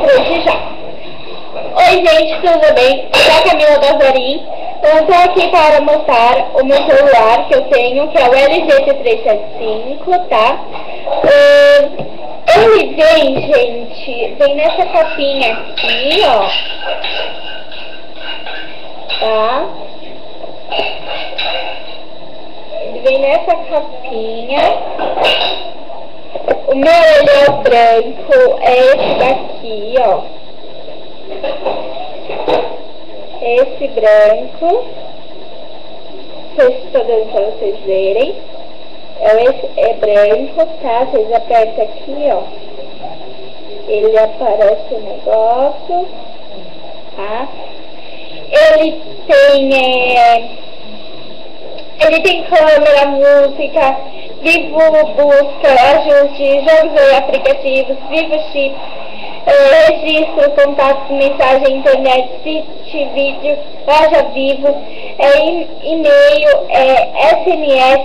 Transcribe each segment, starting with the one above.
Desde já. Oi gente, tudo bem? Eu sou a Camila Bazarim. Eu estou aqui para mostrar o meu celular que eu tenho, que é o LG T375, tá? Ele vem, gente, vem nessa capinha aqui, ó. Tá? Ele vem nessa capinha. O meu ele é branco, é esse daqui, ó. Esse branco. Não sei se estou dando para vocês verem. Esse é branco, tá? Vocês apertam aqui, ó. Ele aparece o negócio, tá? Ele tem câmera, música, Vivo busca, ajuste, jogos e aplicativos, Vivo chip, registro, contatos, mensagem, internet, site, vídeo, loja Vivo, e-mail, SMS,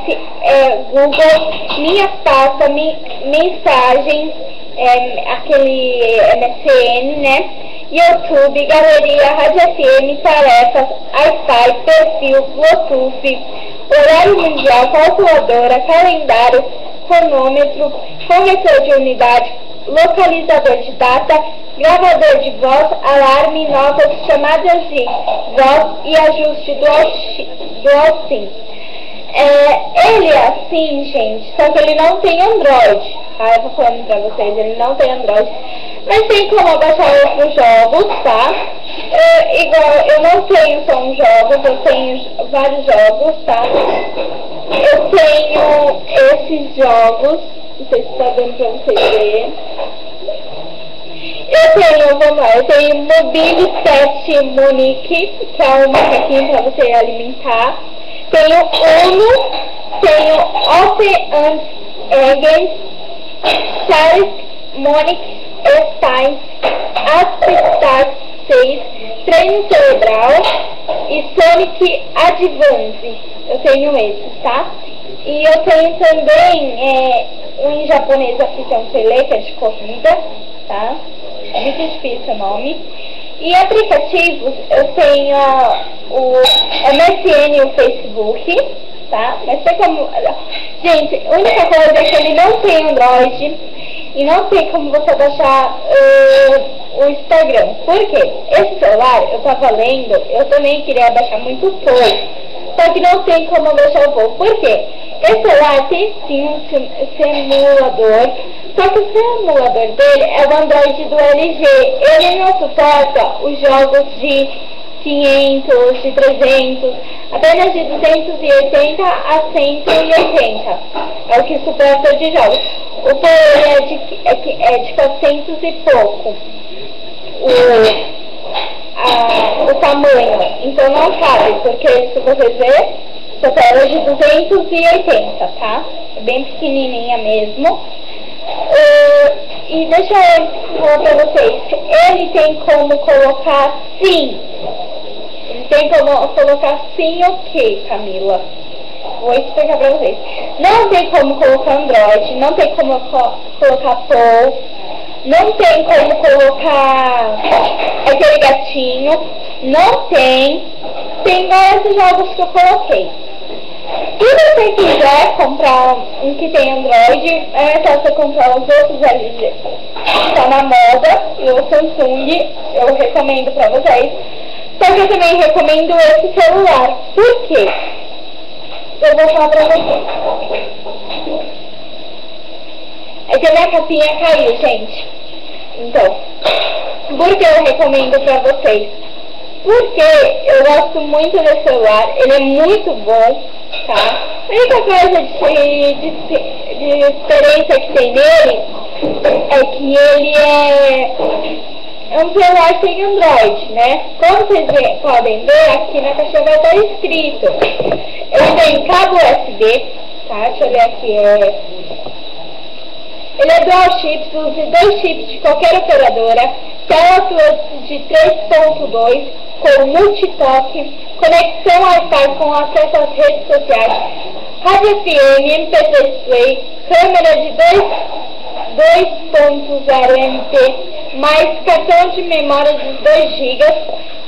Google, minha pasta, mensagens, aquele MSN, né? YouTube, galeria, rádio FM, tarefas, Wi-Fi, perfil, Bluetooth, horário mundial, calculadora, calendário, cronômetro, corretor de unidade, localizador de data, gravador de voz, alarme, notas, chamadas de voz e ajuste do SIM. Ele é assim, gente, só que ele não tem Android. Eu vou falando pra vocês, ele não tem Android. Mas tem como baixar outros jogos, tá? Igual, eu não tenho só um jogo, eu tenho vários jogos, tá? Eu tenho esses jogos, não sei se está dando pra vocês verem. Eu tenho Mobile Pet Monique, que é um macaquinho pra você alimentar. Tenho Uno, tenho Open Eggs, Charles Monique, Stein, Aspectar 6, Treino Cerebral e Sonic Advance. Eu tenho esses, tá? E eu tenho também um em japonês aqui, que é um Tele, que é de corrida, tá? É muito difícil o nome. E aplicativos, eu tenho o MSN e o Facebook, tá? Mas tem como... Gente, a única coisa é que ele não tem Android e não tem como você baixar o Instagram. Por quê? Esse celular, eu tava lendo, eu também queria baixar muito pouco. Só que não tem como baixar o pouco. Por quê? Esse celular tem sim um simulador, só que o simulador dele é o Android do LG. Ele não suporta os jogos de 500, de 300, apenas de 280 a 180. É o que suporta de jogos. O poder é de 400 e pouco. O tamanho. Então não cabe, porque se vocês verem, essa tela é de 280, tá? É bem pequenininha mesmo. E deixa eu falar pra vocês. Ele tem como colocar sim. Ele tem como colocar sim o que, Camila? Vou explicar pra vocês. Não tem como colocar Android, não tem como colocar Paul, não tem como colocar aquele gatinho, não tem igual esses jogos que eu coloquei. Se você quiser comprar um que tem Android, é só você comprar os outros LG. Está na moda, e o Samsung, eu recomendo pra vocês. Só que eu também recomendo esse celular. Por quê? Eu vou falar pra vocês. É que a minha capinha caiu, gente. Então, por que eu recomendo pra vocês? Porque eu gosto muito desse celular, ele é muito bom, tá? A única coisa de diferença que tem nele é que ele é um celular sem Android, né? Como vocês podem ver, aqui na caixa vai estar escrito. Ele tem cabo USB, tá? Deixa eu ver aqui. Ele é dual chips, use 2 chips de qualquer operadora, tela de 3.2 com multitoque, conexão Wi-Fi com acesso às redes sociais, rádio FM, MP3 Play, câmera de 2.0 MP, mais cartão de memória de 2 GB,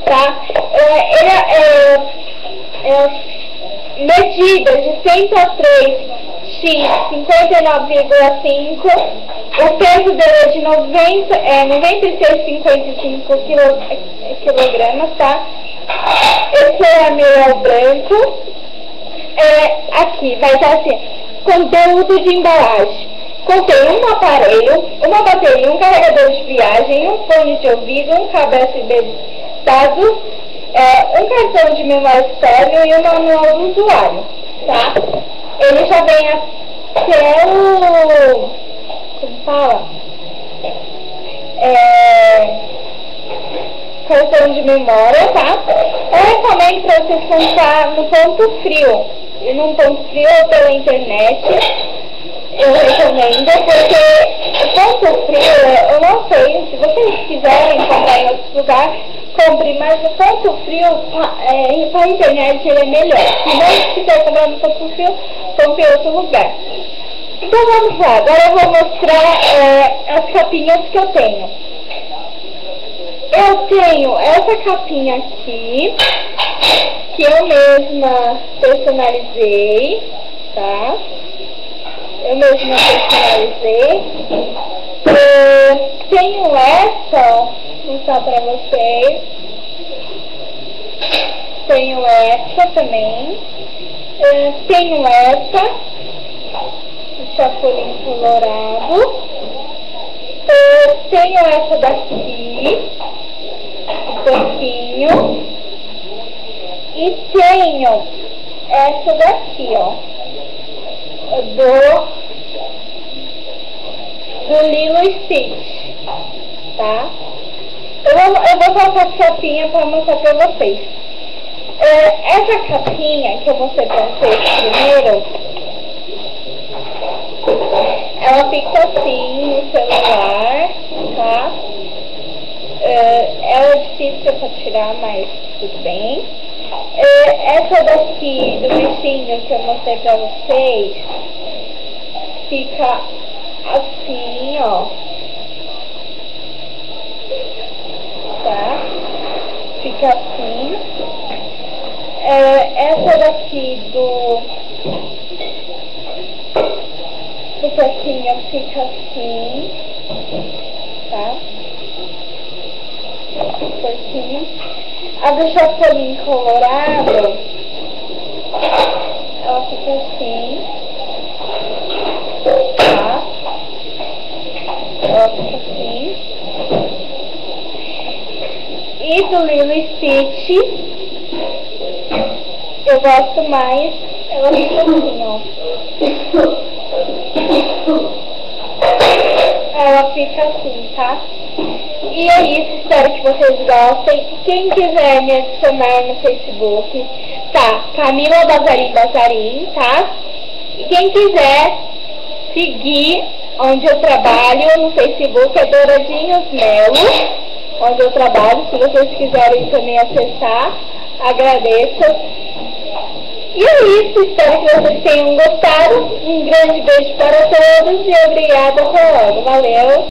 tá? Medida de 103x 59,5. O peso dele é de 96,55 kg, tá? Esse é meu branco. Aqui vai estar assim: conteúdo de embalagem. Contém um aparelho, uma bateria, um carregador de viagem, um fone de ouvido, um cabo USB dado, um cartão de memória externo e um manual do usuário, tá? Ele já vem até o... como fala? Cartão de memória, tá? Eu recomendo para vocês comprar no ponto frio. E num ponto frio ou pela internet, eu recomendo, porque o ponto frio, eu não sei, se vocês quiserem comprar em outros lugares, compre, mas o ponto frio, para a internet, ele é melhor. Se não quiser comprar no ponto frio, compre em outro lugar. Então vamos lá, agora eu vou mostrar as capinhas que eu tenho. Eu tenho essa capinha aqui, que eu mesma personalizei, tá? Eu mesma personalizei. Tenho essa, vou mostrar pra vocês. Tenho essa também. Tenho essa, o Chapolin Colorado. Tenho essa daqui, o porquinho. E tenho essa daqui, ó, do Lilo e Stitch, tá? Eu vou colocar a capinha para mostrar para vocês. Essa capinha que eu mostrei para vocês primeiro, ela fica assim no celular, tá? Ela é difícil para tirar, mas tudo bem. Essa daqui do bichinho que eu mostrei pra vocês fica assim, ó, tá? Fica assim. Essa daqui do porquinho fica assim, tá? Porquinho. A do Chapolin Colorado, ela fica assim, tá? Ela fica assim. E do Lilo e Stitch, eu gosto mais, ela fica assim, ó. Ela fica assim, tá? E é isso, espero que vocês gostem. Quem quiser me adicionar no Facebook, tá? Camila Bazarim, tá? E quem quiser seguir onde eu trabalho no Facebook é Douradinhos Melo, onde eu trabalho. Se vocês quiserem também acessar, agradeço. E é isso, espero que vocês tenham gostado. Um grande beijo para todos e obrigada por tudo. Valeu!